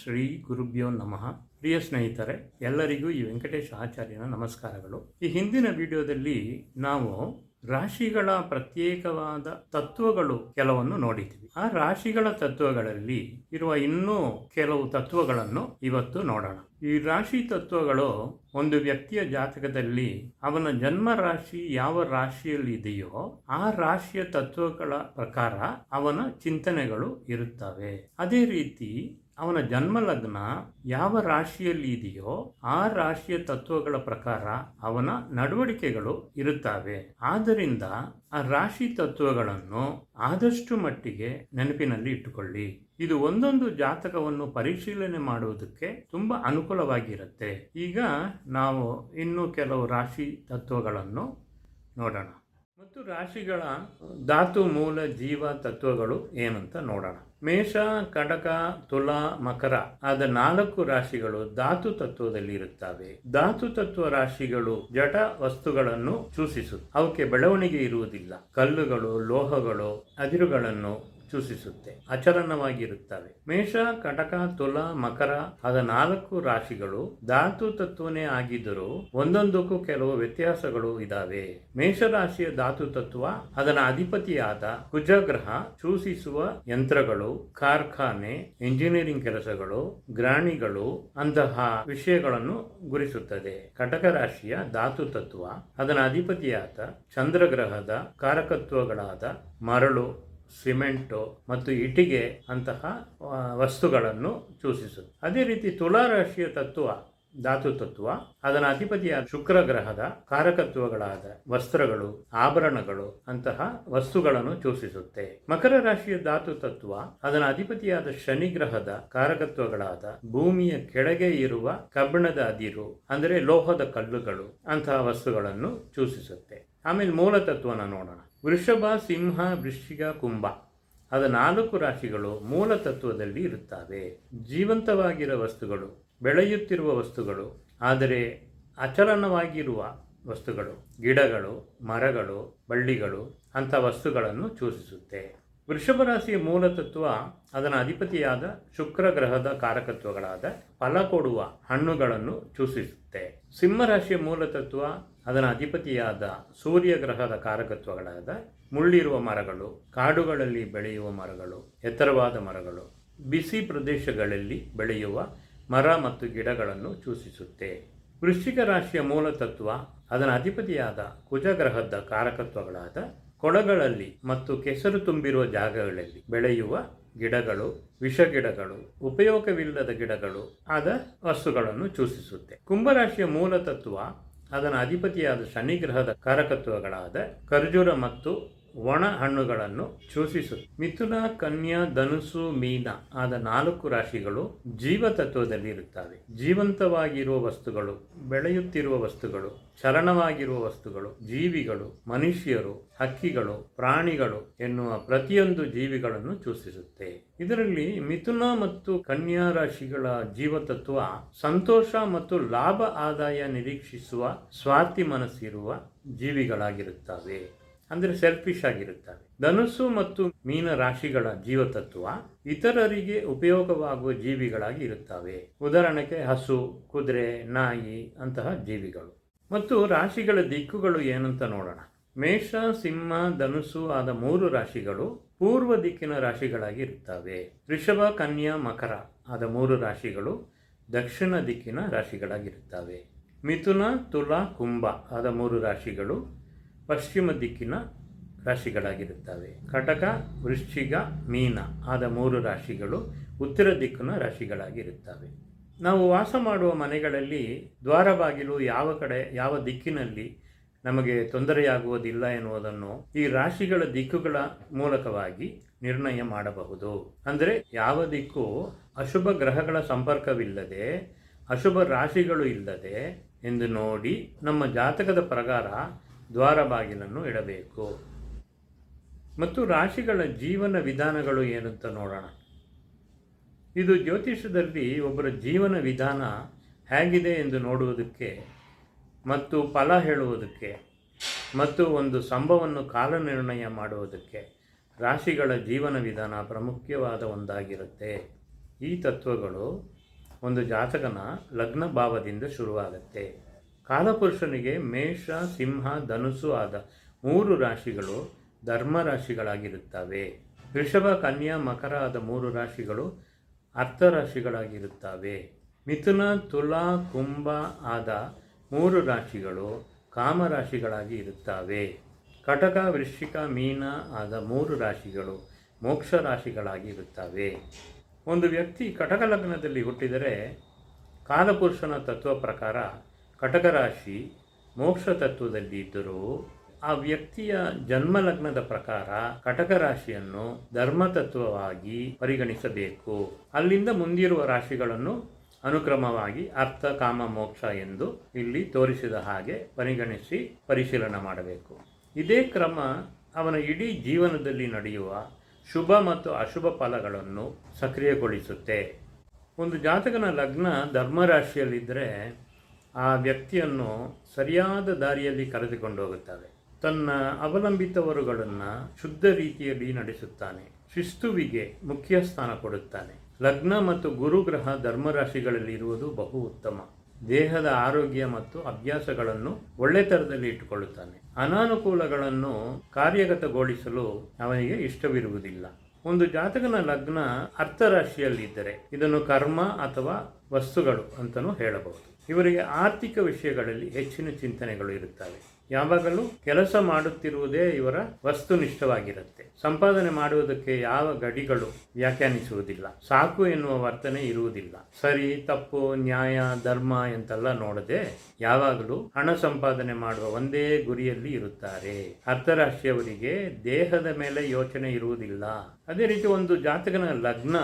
ಶ್ರೀ ಗುರುಭ್ಯೋ ನಮಃ. ಪ್ರಿಯ ಸ್ನೇಹಿತರೆ, ಎಲ್ಲರಿಗೂ ಈ ವೆಂಕಟೇಶ ಆಚಾರ್ಯನ ನಮಸ್ಕಾರಗಳು. ಈ ಹಿಂದಿನ ವಿಡಿಯೋದಲ್ಲಿ ನಾವು ರಾಶಿಗಳ ಪ್ರತ್ಯೇಕವಾದ ತತ್ವಗಳು ಕೆಲವನ್ನು ನೋಡಿದ್ವಿ. ಆ ರಾಶಿಗಳ ತತ್ವಗಳಲ್ಲಿ ಇರುವ ಇನ್ನೂ ಕೆಲವು ತತ್ವಗಳನ್ನು ಇವತ್ತು ನೋಡೋಣ. ಈ ರಾಶಿ ತತ್ವಗಳು ಒಂದು ವ್ಯಕ್ತಿಯ ಜಾತಕದಲ್ಲಿ ಅವನ ಜನ್ಮ ರಾಶಿ ಯಾವ ರಾಶಿಯಲ್ಲಿ ಇದೆಯೋ ಆ ರಾಶಿಯ ತತ್ವಗಳ ಪ್ರಕಾರ ಅವನ ಚಿಂತನೆಗಳು ಇರುತ್ತವೆ. ಅದೇ ರೀತಿ ಅವನ ಜನ್ಮ ಲಗ್ನ ಯಾವ ರಾಶಿಯಲ್ಲಿ ಇದೆಯೋ ಆ ರಾಶಿಯ ತತ್ವಗಳ ಪ್ರಕಾರ ಅವನ ನಡವಳಿಕೆಗಳು ಇರುತ್ತವೆ. ಆದ್ದರಿಂದ ಆ ರಾಶಿ ತತ್ವಗಳನ್ನು ಆದಷ್ಟು ಮಟ್ಟಿಗೆ ನೆನಪಿನಲ್ಲಿ ಇಟ್ಟುಕೊಳ್ಳಿ. ಇದು ಒಂದೊಂದು ಜಾತಕವನ್ನು ಪರಿಶೀಲನೆ ಮಾಡುವುದಕ್ಕೆ ತುಂಬಾ ಅನುಕೂಲವಾಗಿರುತ್ತೆ. ಈಗ ನಾವು ಇನ್ನು ಕೆಲವು ರಾಶಿ ತತ್ವಗಳನ್ನು ನೋಡೋಣ ಮತ್ತು ರಾಶಿಗಳ ಧಾತು ಮೂಲ ಜೀವ ತತ್ವಗಳು ಏನಂತ ನೋಡೋಣ. ಮೇಷ, ಕಟಕ, ತುಲಾ, ಮಕರ ಆದ 4 ರಾಶಿಗಳು ಧಾತು ತತ್ವದಲ್ಲಿ ಇರುತ್ತವೆ. ಧಾತು ತತ್ವ ರಾಶಿಗಳು ಜಡ ವಸ್ತುಗಳನ್ನು ಸೂಚಿಸುತ್ತೆ. ಅವಕ್ಕೆ ಬೆಳವಣಿಗೆ ಇರುವುದಿಲ್ಲ. ಕಲ್ಲುಗಳು, ಲೋಹಗಳು, ಅದಿರುಗಳನ್ನು ಸೂಚಿಸುತ್ತೆ, ಅಚಲನವಾಗಿರುತ್ತವೆ. ಮೇಷ, ಕಟಕ, ತುಲಾ, ಮಕರ ಆದ 4 ರಾಶಿಗಳು ಧಾತು ತತ್ವನೇ ಆಗಿದ್ದರೂ ಒಂದೊಂದಕ್ಕೂ ಕೆಲವು ವ್ಯತ್ಯಾಸಗಳು ಇದಾವೆ. ಮೇಷರಾಶಿಯ ಧಾತು ತತ್ವ ಅದರ ಅಧಿಪತಿಯಾದ ಕುಜಗ್ರಹ ಸೂಚಿಸುವ ಯಂತ್ರಗಳು, ಕಾರ್ಖಾನೆ, ಎಂಜಿನಿಯರಿಂಗ್ ಕೆಲಸಗಳು, ಗ್ರಾಣಿಗಳು ಅಂತಹ ವಿಷಯಗಳನ್ನು ಗುರಿಸುತ್ತದೆ. ಕಟಕ ರಾಶಿಯ ಧಾತು ತತ್ವ ಅದರ ಅಧಿಪತಿಯಾದ ಚಂದ್ರಗ್ರಹದ ಕಾರಕತ್ವಗಳಾದ ಮರಳು, ಸಿಮೆಂಟು ಮತ್ತು ಇಟ್ಟಿಗೆ ಅಂತಹ ವಸ್ತುಗಳನ್ನು ಸೂಚಿಸುತ್ತದೆ. ಅದೇ ರೀತಿ ತುಲಾ ರಾಶಿಯ ತತ್ವ ಧಾತು ತತ್ವ ಅದರ ಅಧಿಪತಿಯಾದ ಶುಕ್ರ ಗ್ರಹದ ಕಾರಕತ್ವಗಳಾದ ವಸ್ತ್ರಗಳು, ಆಭರಣಗಳು ಅಂತಹ ವಸ್ತುಗಳನ್ನು ಸೂಚಿಸುತ್ತೆ. ಮಕರ ರಾಶಿಯ ಧಾತು ತತ್ವ ಅದರ ಅಧಿಪತಿಯಾದ ಶನಿ ಗ್ರಹದ ಕಾರಕತ್ವಗಳಾದ ಭೂಮಿಯ ಕೆಳಗೆ ಇರುವ ಕಬ್ಬಿಣದ ಅದಿರು ಅಂದರೆ ಲೋಹದ ಕಲ್ಲುಗಳು ಅಂತಹ ವಸ್ತುಗಳನ್ನು ಸೂಚಿಸುತ್ತೆ. ಆಮೇಲೆ ಮೂಲ ತತ್ವನ ನೋಡೋಣ. ವೃಷಭ, ಸಿಂಹ, ವೃಶ್ಚಿಕ, ಕುಂಭ ಆದ 4 ರಾಶಿಗಳು ಮೂಲ ತತ್ವದಲ್ಲಿ ಇರುತ್ತವೆ. ಜೀವಂತವಾಗಿರುವ ವಸ್ತುಗಳು, ಬೆಳೆಯುತ್ತಿರುವ ವಸ್ತುಗಳು, ಆದರೆ ಅಚಲನವಾಗಿರುವ ವಸ್ತುಗಳು, ಗಿಡಗಳು, ಮರಗಳು, ಬಳ್ಳಿಗಳು ಅಂಥ ವಸ್ತುಗಳನ್ನು ಸೂಚಿಸುತ್ತೆ. ವೃಷಭ ರಾಶಿಯ ಮೂಲ ತತ್ವ ಅದರ ಅಧಿಪತಿಯಾದ ಶುಕ್ರ ಗ್ರಹದ ಕಾರಕತ್ವಗಳಾದ ಫಲ ಕೊಡುವ ಹಣ್ಣುಗಳನ್ನು ಸೂಚಿಸುತ್ತೆ. ಸಿಂಹ ರಾಶಿಯ ಮೂಲ ತತ್ವ ಅದರ ಅಧಿಪತಿಯಾದ ಸೂರ್ಯ ಗ್ರಹದ ಕಾರಕತ್ವಗಳಾದ ಮುಳ್ಳಿರುವ ಮರಗಳು, ಕಾಡುಗಳಲ್ಲಿ ಬೆಳೆಯುವ ಮರಗಳು, ಎತ್ತರವಾದ ಮರಗಳು, ಬಿಸಿ ಪ್ರದೇಶಗಳಲ್ಲಿ ಬೆಳೆಯುವ ಮರ ಮತ್ತು ಗಿಡಗಳನ್ನು ಸೂಚಿಸುತ್ತೆ. ವೃಶ್ಚಿಕ ರಾಶಿಯ ಮೂಲ ತತ್ವ ಅದರ ಅಧಿಪತಿಯಾದ ಕುಜಗ್ರಹದ ಕಾರಕತ್ವಗಳಾದ ಕೊಳಗಳಲ್ಲಿ ಮತ್ತು ಕೆಸರು ತುಂಬಿರುವ ಜಾಗಗಳಲ್ಲಿ ಬೆಳೆಯುವ ಗಿಡಗಳು, ವಿಷಗಿಡಗಳು, ಉಪಯೋಗವಿಲ್ಲದ ಗಿಡಗಳು ಆದ ವಸ್ತುಗಳನ್ನು ಸೂಚಿಸುತ್ತೆ. ಕುಂಭರಾಶಿಯ ಮೂಲ ತತ್ವ ಅದರ ಅಧಿಪತಿಯಾದ ಶನಿಗ್ರಹದ ಕಾರಕತ್ವಗಳಾದ ಖರ್ಜೂರ ಮತ್ತು ಒಣ ಹಣ್ಣುಗಳನ್ನು ಸೂಚಿಸುತ್ತೆ. ಮಿಥುನ, ಕನ್ಯಾ, ಧನುಸು, ಮೀನ ಆದ 4 ರಾಶಿಗಳು ಜೀವ ತತ್ವದಲ್ಲಿ ಇರುತ್ತವೆ. ಜೀವಂತವಾಗಿರುವ ವಸ್ತುಗಳು, ಬೆಳೆಯುತ್ತಿರುವ ವಸ್ತುಗಳು, ಚಲನವಾಗಿರುವ ವಸ್ತುಗಳು, ಜೀವಿಗಳು, ಮನುಷ್ಯರು, ಹಕ್ಕಿಗಳು, ಪ್ರಾಣಿಗಳು ಎನ್ನುವ ಪ್ರತಿಯೊಂದು ಜೀವಿಗಳನ್ನು ಸೂಚಿಸುತ್ತೆ. ಇದರಲ್ಲಿ ಮಿಥುನ ಮತ್ತು ಕನ್ಯಾ ರಾಶಿಗಳ ಜೀವತತ್ವ ಸಂತೋಷ ಮತ್ತು ಲಾಭ ಆದಾಯ ನಿರೀಕ್ಷಿಸುವ ಸ್ವಾರ್ಥಿ ಮನಸ್ಸಿರುವ ಜೀವಿಗಳಾಗಿರುತ್ತವೆ, ಅಂದರೆ ಸೆಲ್ಫಿಶ್ ಆಗಿರುತ್ತವೆ. ಧನುಸ್ಸು ಮತ್ತು ಮೀನ ರಾಶಿಗಳ ಜೀವತತ್ವ ಇತರರಿಗೆ ಉಪಯೋಗವಾಗುವ ಜೀವಿಗಳಾಗಿ ಇರುತ್ತವೆ. ಉದಾಹರಣೆಗೆ ಹಸು, ಕುದುರೆ, ನಾಯಿ ಅಂತಹ ಜೀವಿಗಳು. ಮತ್ತು ರಾಶಿಗಳ ದಿಕ್ಕುಗಳು ಏನಂತ ನೋಡೋಣ. ಮೇಷ, ಸಿಂಹ, ಧನುಸ್ಸು ಆದ 3 ರಾಶಿಗಳು ಪೂರ್ವ ದಿಕ್ಕಿನ ರಾಶಿಗಳಾಗಿ ಇರುತ್ತವೆ. ವೃಷಭ, ಕನ್ಯಾ, ಮಕರ ಆದ 3 ರಾಶಿಗಳು ದಕ್ಷಿಣ ದಿಕ್ಕಿನ ರಾಶಿಗಳಾಗಿರುತ್ತವೆ. ಮಿಥುನ, ತುಲಾ, ಕುಂಭ ಆದ 3 ರಾಶಿಗಳು ಪಶ್ಚಿಮ ದಿಕ್ಕಿನ ರಾಶಿಗಳಾಗಿರುತ್ತವೆ. ಕಟಕ, ವೃಶ್ಚಿಕ, ಮೀನ ಆದ 3 ರಾಶಿಗಳು ಉತ್ತರ ದಿಕ್ಕಿನ ರಾಶಿಗಳಾಗಿರುತ್ತವೆ. ನಾವು ವಾಸ ಮಾಡುವ ಮನೆಗಳಲ್ಲಿ ದ್ವಾರ ಬಾಗಿಲು ಯಾವ ಕಡೆ ಯಾವ ದಿಕ್ಕಿನಲ್ಲಿ ನಮಗೆ ತೊಂದರೆಯಾಗುವುದಿಲ್ಲ ಎನ್ನುವುದನ್ನು ಈ ರಾಶಿಗಳ ದಿಕ್ಕುಗಳ ಮೂಲಕವಾಗಿ ನಿರ್ಣಯ ಮಾಡಬಹುದು. ಅಂದರೆ ಯಾವ ದಿಕ್ಕು ಅಶುಭ ಗ್ರಹಗಳ ಸಂಪರ್ಕವಿಲ್ಲದೆ, ಅಶುಭ ರಾಶಿಗಳು ಇಲ್ಲದೆ ಎಂದು ನೋಡಿ ನಮ್ಮ ಜಾತಕದ ಪ್ರಕಾರ ದ್ವಾರ ಬಾಗಿಲನ್ನು ಇಡಬೇಕು. ಮತ್ತು ರಾಶಿಗಳ ಜೀವನ ವಿಧಾನಗಳು ಏನಂತ ನೋಡೋಣ. ಇದು ಜ್ಯೋತಿಷದಲ್ಲಿ ಒಬ್ಬರ ಜೀವನ ವಿಧಾನ ಹೇಗಿದೆ ಎಂದು ನೋಡುವುದಕ್ಕೆ ಮತ್ತು ಫಲ ಹೇಳುವುದಕ್ಕೆ ಮತ್ತು ಒಂದು ಸಂಭವವನ್ನು ಕಾಲ ನಿರ್ಣಯ ಮಾಡುವುದಕ್ಕೆ ರಾಶಿಗಳ ಜೀವನ ವಿಧಾನ ಪ್ರಾಮುಖ್ಯವಾದ ಒಂದಾಗಿರುತ್ತೆ. ಈ ತತ್ವಗಳು ಒಂದು ಜಾತಕನ ಲಗ್ನ ಭಾವದಿಂದ ಶುರುವಾಗುತ್ತೆ. ಕಾಲಪುರುಷನಿಗೆ ಮೇಷ, ಸಿಂಹ, ಧನುಸ್ಸು ಆದ 3 ರಾಶಿಗಳು ಧರ್ಮ ರಾಶಿಗಳಾಗಿರುತ್ತವೆ. ವೃಷಭ, ಕನ್ಯಾ, ಮಕರ ಆದ 3 ರಾಶಿಗಳು ಅರ್ಥ ರಾಶಿಗಳಾಗಿರುತ್ತವೆ. ಮಿಥುನ, ತುಲಾ, ಕುಂಭ ಆದ 3 ರಾಶಿಗಳು ಕಾಮರಾಶಿಗಳಾಗಿ ಇರುತ್ತವೆ. ಕಟಕ, ವೃಶ್ಚಿಕ, ಮೀನ ಆದ 3 ರಾಶಿಗಳು ಮೋಕ್ಷ ರಾಶಿಗಳಾಗಿ ಇರುತ್ತವೆ. ಒಂದು ವ್ಯಕ್ತಿ ಕಟಕ ಲಗ್ನದಲ್ಲಿ ಹುಟ್ಟಿದರೆ ಕಾಲಪುರುಷನ ತತ್ವ ಪ್ರಕಾರ ಕಟಕ ರಾಶಿ ಮೋಕ್ಷ ತತ್ವದಲ್ಲಿ ಇದ್ದರೂ ಆ ವ್ಯಕ್ತಿಯ ಜನ್ಮ ಲಗ್ನದ ಪ್ರಕಾರ ಕಟಕ ರಾಶಿಯನ್ನು ಧರ್ಮತತ್ವವಾಗಿ ಪರಿಗಣಿಸಬೇಕು. ಅಲ್ಲಿಂದ ಮುಂದಿರುವ ರಾಶಿಗಳನ್ನು ಅನುಕ್ರಮವಾಗಿ ಅರ್ಥ, ಕಾಮ, ಮೋಕ್ಷ ಎಂದು ಇಲ್ಲಿ ತೋರಿಸಿದ ಹಾಗೆ ಪರಿಗಣಿಸಿ ಪರಿಶೀಲನೆ ಮಾಡಬೇಕು. ಇದೇ ಕ್ರಮ ಅವನ ಇಡೀ ಜೀವನದಲ್ಲಿ ನಡೆಯುವ ಶುಭ ಮತ್ತು ಅಶುಭ ಫಲಗಳನ್ನು ಸಕ್ರಿಯಗೊಳಿಸುತ್ತೆ. ಒಂದು ಜಾತಕನ ಲಗ್ನ ಧರ್ಮರಾಶಿಯಲ್ಲಿದ್ದರೆ ಆ ವ್ಯಕ್ತಿಯನ್ನು ಸರಿಯಾದ ದಾರಿಯಲ್ಲಿ ಕರೆದುಕೊಂಡು ಹೋಗುತ್ತವೆ. ತನ್ನ ಅವಲಂಬಿತವರುಗಳನ್ನು ಶುದ್ಧ ರೀತಿಯಲ್ಲಿ ನಡೆಸುತ್ತಾನೆ. ಶಿಸ್ತುವಿಗೆ ಮುಖ್ಯ ಸ್ಥಾನ ಕೊಡುತ್ತಾನೆ. ಲಗ್ನ ಮತ್ತು ಗುರುಗ್ರಹ ಧರ್ಮರಾಶಿಗಳಲ್ಲಿ ಇರುವುದು ಬಹು ಉತ್ತಮ. ದೇಹದ ಆರೋಗ್ಯ ಮತ್ತು ಅಭ್ಯಾಸಗಳನ್ನು ಒಳ್ಳೆ ಥರದಲ್ಲಿ ಇಟ್ಟುಕೊಳ್ಳುತ್ತಾನೆ. ಅನಾನುಕೂಲಗಳನ್ನು ಕಾರ್ಯಗತಗೊಳಿಸಲು ಅವನಿಗೆ ಇಷ್ಟವಿರುವುದಿಲ್ಲ. ಒಂದು ಜಾತಕನ ಲಗ್ನ ಅರ್ಥರಾಶಿಯಲ್ಲಿದ್ದರೆ ಇದನ್ನು ಕರ್ಮ ಅಥವಾ ವಸ್ತುಗಳು ಅಂತಲೂ ಹೇಳಬಹುದು. ಇವರಿಗೆ ಆರ್ಥಿಕ ವಿಷಯಗಳಲ್ಲಿ ಹೆಚ್ಚಿನ ಚಿಂತನೆಗಳು ಇರುತ್ತವೆ. ಯಾವಾಗಲೂ ಕೆಲಸ ಮಾಡುತ್ತಿರುವುದೇ ಇವರ ವಸ್ತುನಿಷ್ಠವಾಗಿರುತ್ತೆ. ಸಂಪಾದನೆ ಮಾಡುವುದಕ್ಕೆ ಯಾವ ಗಡಿಗಳು ವ್ಯಾಖ್ಯಾನಿಸುವುದಿಲ್ಲ. ಸಾಕು ಎನ್ನುವ ವರ್ತನೆ ಇರುವುದಿಲ್ಲ. ಸರಿ, ತಪ್ಪು, ನ್ಯಾಯ, ಧರ್ಮ ಎಂತೆಲ್ಲ ನೋಡದೆ ಯಾವಾಗಲೂ ಹಣ ಸಂಪಾದನೆ ಮಾಡುವ ಒಂದೇ ಗುರಿಯಲ್ಲಿ ಇರುತ್ತಾರೆ. ಅರ್ಥರಾಶಿಯವರಿಗೆ ದೇಹದ ಮೇಲೆ ಯೋಚನೆ ಇರುವುದಿಲ್ಲ. ಅದೇ ರೀತಿ ಒಂದು ಜಾತಕನ ಲಗ್ನ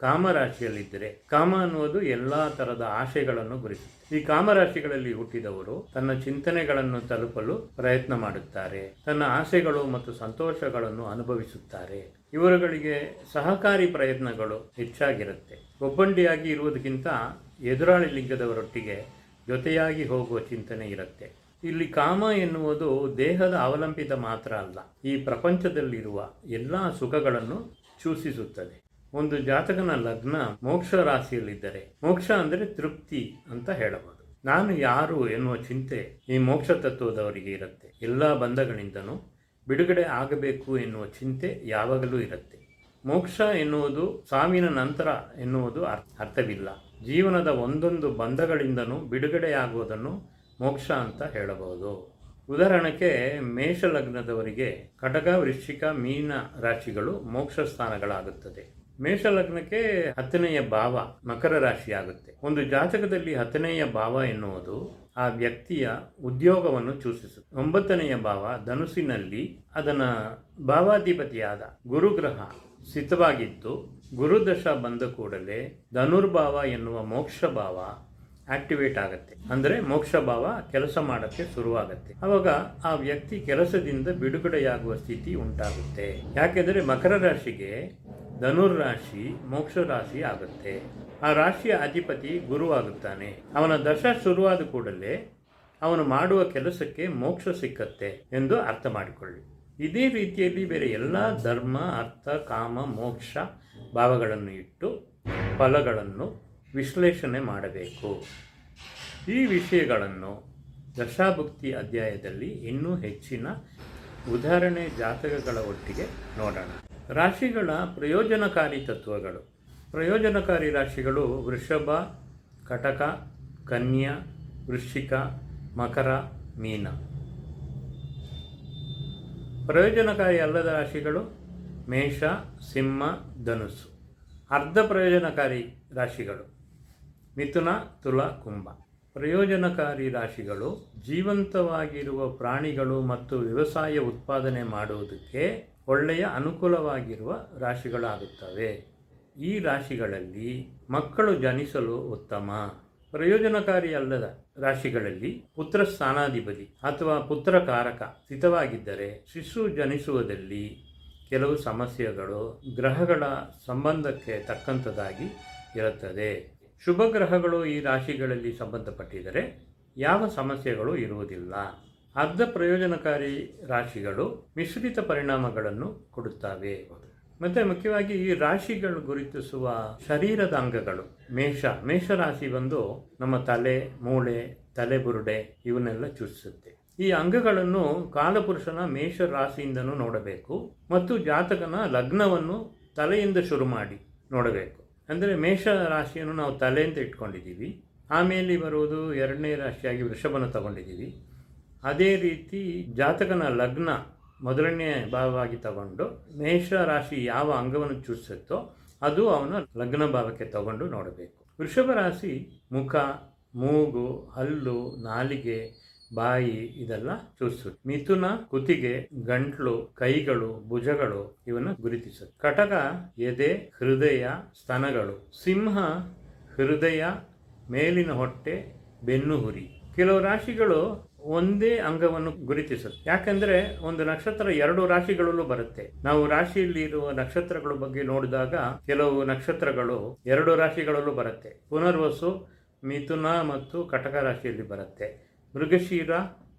ಕಾಮರಾಶಿಯಲ್ಲಿದ್ದರೆ ಕಾಮ ಅನ್ನುವುದು ಎಲ್ಲ ಥರದ ಆಶೆಗಳನ್ನು ಗುರಿಸುತ್ತೆ. ಈ ಕಾಮರಾಶಿಗಳಲ್ಲಿ ಹುಟ್ಟಿದವರು ತನ್ನ ಚಿಂತನೆಗಳನ್ನು ತಲುಪಲು ಪ್ರಯತ್ನ ಮಾಡುತ್ತಾರೆ. ತನ್ನ ಆಸೆಗಳು ಮತ್ತು ಸಂತೋಷಗಳನ್ನು ಅನುಭವಿಸುತ್ತಾರೆ. ಇವರುಗಳಿಗೆ ಸಹಕಾರಿ ಪ್ರಯತ್ನಗಳು ಹೆಚ್ಚಾಗಿರುತ್ತೆ. ಒಬ್ಬಂಟಿಯಾಗಿ ಇರುವುದಕ್ಕಿಂತ ಎದುರಾಳಿ ಲಿಂಗದವರೊಟ್ಟಿಗೆ ಜೊತೆಯಾಗಿ ಹೋಗುವ ಚಿಂತನೆ ಇರುತ್ತೆ. ಇಲ್ಲಿ ಕಾಮ ಎನ್ನುವುದು ದೇಹದ ಅವಲಂಬಿತ ಮಾತ್ರ ಅಲ್ಲ, ಈ ಪ್ರಪಂಚದಲ್ಲಿರುವ ಎಲ್ಲ ಸುಖಗಳನ್ನು ಸೂಚಿಸುತ್ತದೆ. ಒಂದು ಜಾತಕನ ಲಗ್ನ ಮೋಕ್ಷ ರಾಶಿಯಲ್ಲಿದ್ದರೆ ಮೋಕ್ಷ ಅಂದರೆ ತೃಪ್ತಿ ಅಂತ ಹೇಳಬಹುದು. ನಾನು ಯಾರು ಎನ್ನುವ ಚಿಂತೆ ಈ ಮೋಕ್ಷ ತತ್ವದವರಿಗೆ ಇರುತ್ತೆ. ಎಲ್ಲ ಬಂಧಗಳಿಂದನೂ ಬಿಡುಗಡೆ ಆಗಬೇಕು ಎನ್ನುವ ಚಿಂತೆ ಯಾವಾಗಲೂ ಇರುತ್ತೆ. ಮೋಕ್ಷ ಎನ್ನುವುದು ಸಾವಿನ ನಂತರ ಎನ್ನುವುದು ಅರ್ಥವಿಲ್ಲ. ಜೀವನದ ಒಂದೊಂದು ಬಂಧಗಳಿಂದನೂ ಬಿಡುಗಡೆಯಾಗುವುದನ್ನು ಮೋಕ್ಷ ಅಂತ ಹೇಳಬಹುದು. ಉದಾಹರಣೆಗೆ ಮೇಷ ಲಗ್ನದವರಿಗೆ ಕಟಕ, ವೃಶ್ಚಿಕ, ಮೀನ ರಾಶಿಗಳು ಮೋಕ್ಷ ಸ್ಥಾನಗಳಾಗುತ್ತದೆ. ಮೇಷ ಲಗ್ನಕ್ಕೆ 10ನೆಯ ಭಾವ ಮಕರ ರಾಶಿ ಆಗುತ್ತೆ. ಒಂದು ಜಾತಕದಲ್ಲಿ 10ನೆಯ ಭಾವ ಎನ್ನುವುದು ಆ ವ್ಯಕ್ತಿಯ ಉದ್ಯೋಗವನ್ನು ಸೂಚಿಸುತ್ತೆ. 9ನೆಯ ಭಾವ ಧನುಸ್ಸಿನಲ್ಲಿ ಅದನ್ನ ಭಾವಾಧಿಪತಿಯಾದ ಗುರುಗ್ರಹ ಸ್ಥಿತವಾಗಿದ್ದು ಗುರುದಶ ಬಂದ ಕೂಡಲೇ ಧನುರ್ಭಾವ ಎನ್ನುವ ಮೋಕ್ಷ ಭಾವ ಆಕ್ಟಿವೇಟ್ ಆಗುತ್ತೆ. ಅಂದರೆ ಮೋಕ್ಷ ಭಾವ ಕೆಲಸ ಮಾಡೋಕ್ಕೆ ಶುರುವಾಗುತ್ತೆ. ಆವಾಗ ಆ ವ್ಯಕ್ತಿ ಕೆಲಸದಿಂದ ಬಿಡುಗಡೆಯಾಗುವ ಸ್ಥಿತಿ ಉಂಟಾಗುತ್ತೆ. ಯಾಕೆಂದರೆ ಮಕರ ರಾಶಿಗೆ ಧನುರ್ ರಾಶಿ ಮೋಕ್ಷ ರಾಶಿ ಆಗುತ್ತೆ. ಆ ರಾಶಿಯ ಅಧಿಪತಿ ಗುರುವಾಗುತ್ತಾನೆ. ಅವನ ದಶ ಶುರುವಾದ ಕೂಡಲೇ ಅವನು ಮಾಡುವ ಕೆಲಸಕ್ಕೆ ಮೋಕ್ಷ ಸಿಕ್ಕತ್ತೆ ಎಂದು ಅರ್ಥ ಮಾಡಿಕೊಳ್ಳಿ. ಇದೇ ರೀತಿಯಲ್ಲಿ ಬೇರೆ ಎಲ್ಲ ಧರ್ಮ, ಅರ್ಥ, ಕಾಮ, ಮೋಕ್ಷ ಭಾವಗಳನ್ನು ಇಟ್ಟು ಫಲಗಳನ್ನು ವಿಶ್ಲೇಷಣೆ ಮಾಡಬೇಕು. ಈ ವಿಷಯಗಳನ್ನು ದಶಾಭುಕ್ತಿ ಅಧ್ಯಾಯದಲ್ಲಿ ಇನ್ನೂ ಹೆಚ್ಚಿನ ಉದಾಹರಣೆ ಜಾತಕಗಳ ಒಟ್ಟಿಗೆ ನೋಡೋಣ. ರಾಶಿಗಳ ಪ್ರಯೋಜನಕಾರಿ ತತ್ವಗಳು. ಪ್ರಯೋಜನಕಾರಿ ರಾಶಿಗಳು ವೃಷಭ, ಕಟಕ, ಕನ್ಯಾ, ವೃಶ್ಚಿಕ, ಮಕರ, ಮೀನ. ಪ್ರಯೋಜನಕಾರಿ ಅಲ್ಲದ ರಾಶಿಗಳು ಮೇಷ, ಸಿಂಹ, ಧನುಸ್ಸು. ಅರ್ಧ ಪ್ರಯೋಜನಕಾರಿ ರಾಶಿಗಳು ಮಿಥುನ, ತುಲ, ಕುಂಭ. ಪ್ರಯೋಜನಕಾರಿ ರಾಶಿಗಳು ಜೀವಂತವಾಗಿರುವ ಪ್ರಾಣಿಗಳು ಮತ್ತು ವ್ಯವಸಾಯ ಉತ್ಪಾದನೆ ಮಾಡುವುದಕ್ಕೆ ಒಳ್ಳೆಯ ಅನುಕೂಲವಾಗಿರುವ ರಾಶಿಗಳಾಗುತ್ತವೆ. ಈ ರಾಶಿಗಳಲ್ಲಿ ಮಕ್ಕಳು ಜನಿಸಲು ಉತ್ತಮ. ಪ್ರಯೋಜನಕಾರಿ ಅಲ್ಲದ ರಾಶಿಗಳಲ್ಲಿ ಪುತ್ರ ಸ್ಥಾನಾಧಿಪತಿ ಅಥವಾ ಪುತ್ರಕಾರಕ ಸ್ಥಿತವಾಗಿದ್ದರೆ ಶಿಶು ಜನಿಸುವುದಲ್ಲಿ ಕೆಲವು ಸಮಸ್ಯೆಗಳು ಗ್ರಹಗಳ ಸಂಬಂಧಕ್ಕೆ ತಕ್ಕಂಥದ್ದಾಗಿ ಇರುತ್ತದೆ. ಶುಭ ಗ್ರಹಗಳು ಈ ರಾಶಿಗಳಲ್ಲಿ ಸಂಬಂಧಪಟ್ಟಿದ್ದರೆ ಯಾವ ಸಮಸ್ಯೆಗಳು ಇರುವುದಿಲ್ಲ. ಅರ್ಧ ಪ್ರಯೋಜನಕಾರಿ ರಾಶಿಗಳು ಮಿಶ್ರಿತ ಪರಿಣಾಮಗಳನ್ನು ಕೊಡುತ್ತವೆ. ಮತ್ತು ಮುಖ್ಯವಾಗಿ ಈ ರಾಶಿಗಳು ಗುರುತಿಸುವ ಶರೀರದ ಅಂಗಗಳು. ಮೇಷರಾಶಿ ಬಂದು ನಮ್ಮ ತಲೆ, ಮೂಳೆ, ತಲೆಬುರುಡೆ ಇವನ್ನೆಲ್ಲ ಸೂಚಿಸುತ್ತೆ. ಈ ಅಂಗಗಳನ್ನು ಕಾಲಪುರುಷನ ಮೇಷ ರಾಶಿಯಿಂದನೂ ನೋಡಬೇಕು ಮತ್ತು ಜಾತಕನ ಲಗ್ನವನ್ನು ತಲೆಯಿಂದ ಶುರು ಮಾಡಿ ನೋಡಬೇಕು. ಅಂದರೆ ಮೇಷ ರಾಶಿಯನ್ನು ನಾವು ತಲೆ ಅಂತ ಇಟ್ಕೊಂಡಿದ್ದೀವಿ, ಆಮೇಲೆ ಬರುವುದು ಎರಡನೇ ರಾಶಿಯಾಗಿ ವೃಷಭನ ತಗೊಂಡಿದ್ದೀವಿ. ಅದೇ ರೀತಿ ಜಾತಕನ ಲಗ್ನ ಮೊದಲನೇ ಭಾವವಾಗಿ ತಗೊಂಡು ಮೇಷ ರಾಶಿ ಯಾವ ಅಂಗವನ್ನು ಸೂಚಿಸುತ್ತೋ ಅದು ಅವನ ಲಗ್ನ ಭಾವಕ್ಕೆ ತಗೊಂಡು ನೋಡಬೇಕು. ವೃಷಭ ರಾಶಿ ಮುಖ, ಮೂಗು, ಹಲ್ಲು, ನಾಲಿಗೆ, ಬಾಯಿ ಇದೆಲ್ಲ ಸೂಚಿಸುತ್ತೆ. ಮಿಥುನ ಕುತ್ತಿಗೆ, ಗಂಟ್ಲು, ಕೈಗಳು, ಭುಜಗಳು ಇವನ್ನು ಗುರುತಿಸುತ್ತೆ. ಕಟಕ ಎದೆ, ಹೃದಯ, ಸ್ತನಗಳು. ಸಿಂಹ ಹೃದಯ, ಮೇಲಿನ ಹೊಟ್ಟೆ, ಬೆನ್ನು ಹುರಿ. ಕೆಲವು ರಾಶಿಗಳು ಒಂದೇ ಅಂಗವನ್ನು ಗುರುತಿಸುತ್ತೆ. ಯಾಕಂದ್ರೆ ಒಂದು ನಕ್ಷತ್ರ 2 ರಾಶಿಗಳಲ್ಲೂ ಬರುತ್ತೆ. ನಾವು ರಾಶಿಯಲ್ಲಿ ಇರುವ ನಕ್ಷತ್ರಗಳ ಬಗ್ಗೆ ನೋಡಿದಾಗ ಕೆಲವು ನಕ್ಷತ್ರಗಳು 2 ರಾಶಿಗಳಲ್ಲೂ ಬರುತ್ತೆ. ಪುನರ್ವಸು ಮಿಥುನ ಮತ್ತು ಕಟಕ ರಾಶಿಯಲ್ಲಿ ಬರುತ್ತೆ. ಮೃಗಶಿರ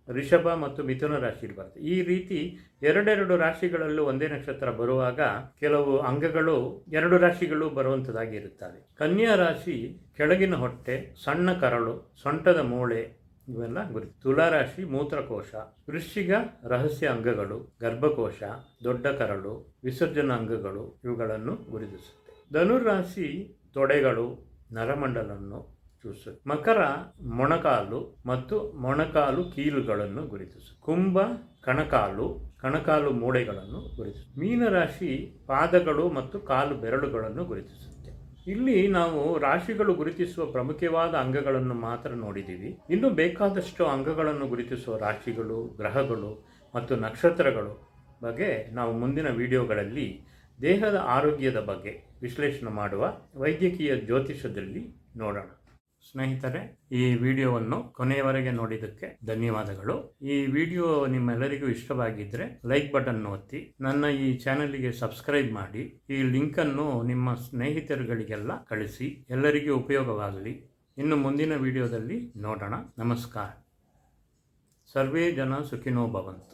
ರಿಷಭ ಮತ್ತು ಮಿಥುನ ರಾಶಿಯಲ್ಲಿ ಬರುತ್ತೆ. ಈ ರೀತಿ 2 ರಾಶಿಗಳಲ್ಲೂ ಒಂದೇ ನಕ್ಷತ್ರ ಬರುವಾಗ ಕೆಲವು ಅಂಗಗಳು 2 ರಾಶಿಗಳು ಬರುವಂಥದ್ದಾಗಿ ಇರುತ್ತವೆ. ಕನ್ಯಾ ರಾಶಿ ಕೆಳಗಿನ ಹೊಟ್ಟೆ, ಸಣ್ಣ ಕರಳು, ಸೊಂಟದ ಮೂಳೆ ಇವೆಲ್ಲ ಗುರುತು. ತುಲಾರಾಶಿ ಮೂತ್ರಕೋಶ. ವೃಶ್ಚಿಕ ರಹಸ್ಯ ಅಂಗಗಳು, ಗರ್ಭಕೋಶ, ದೊಡ್ಡ ಕರಳು, ವಿಸರ್ಜನಾ ಅಂಗಗಳು ಇವುಗಳನ್ನು ಗುರುತಿಸುತ್ತೆ. ಧನುರಾಶಿ ತೊಡೆಗಳು, ನರಮಂಡಲವನ್ನು ಸೂಚಿಸುತ್ತೆ. ಮಕರ ಮೊಣಕಾಲು ಮತ್ತು ಮೊಣಕಾಲು ಕೀಲುಗಳನ್ನು ಗುರುತಿಸುತ್ತೆ. ಕುಂಭ ಕಣಕಾಲು ಮೂಳೆಗಳನ್ನು ಗುರುತಿಸುತ್ತೆ. ಮೀನರಾಶಿ ಪಾದಗಳು ಮತ್ತು ಕಾಲು ಬೆರಳುಗಳನ್ನು ಗುರುತಿಸುತ್ತೆ. ಇಲ್ಲಿ ನಾವು ರಾಶಿಗಳು ಗುರುತಿಸುವ ಪ್ರಮುಖವಾದ ಅಂಗಗಳನ್ನು ಮಾತ್ರ ನೋಡಿದ್ದೀವಿ. ಇನ್ನು ಬೇಕಾದಷ್ಟು ಅಂಗಗಳನ್ನು ಗುರುತಿಸುವ ರಾಶಿಗಳು, ಗ್ರಹಗಳು ಮತ್ತು ನಕ್ಷತ್ರಗಳು ಬಗ್ಗೆ ನಾವು ಮುಂದಿನ ವಿಡಿಯೋಗಳಲ್ಲಿ ದೇಹದ ಆರೋಗ್ಯದ ಬಗ್ಗೆ ವಿಶ್ಲೇಷಣೆ ಮಾಡುವ ವೈದ್ಯಕೀಯ ಜ್ಯೋತಿಷದಲ್ಲಿ ನೋಡೋಣ. ಸ್ನೇಹಿತರೆ, ಈ ವಿಡಿಯೋವನ್ನು ಕೊನೆಯವರೆಗೆ ನೋಡಿದ್ದಕ್ಕೆ ಧನ್ಯವಾದಗಳು. ಈ ವಿಡಿಯೋ ನಿಮ್ಮೆಲ್ಲರಿಗೂ ಇಷ್ಟವಾಗಿದ್ದರೆ ಲೈಕ್ ಬಟನ್ ಒತ್ತಿ, ನನ್ನ ಈ ಚಾನಲ್ಗೆ ಸಬ್ಸ್ಕ್ರೈಬ್ ಮಾಡಿ, ಈ ಲಿಂಕನ್ನು ನಿಮ್ಮ ಸ್ನೇಹಿತರುಗಳಿಗೆಲ್ಲ ಕಳಿಸಿ, ಎಲ್ಲರಿಗೂ ಉಪಯೋಗವಾಗಲಿ. ಇನ್ನು ಮುಂದಿನ ವಿಡಿಯೋದಲ್ಲಿ ನೋಡೋಣ. ನಮಸ್ಕಾರ. ಸರ್ವೇ ಜನ ಸುಖಿನೋ ಭವಂತು.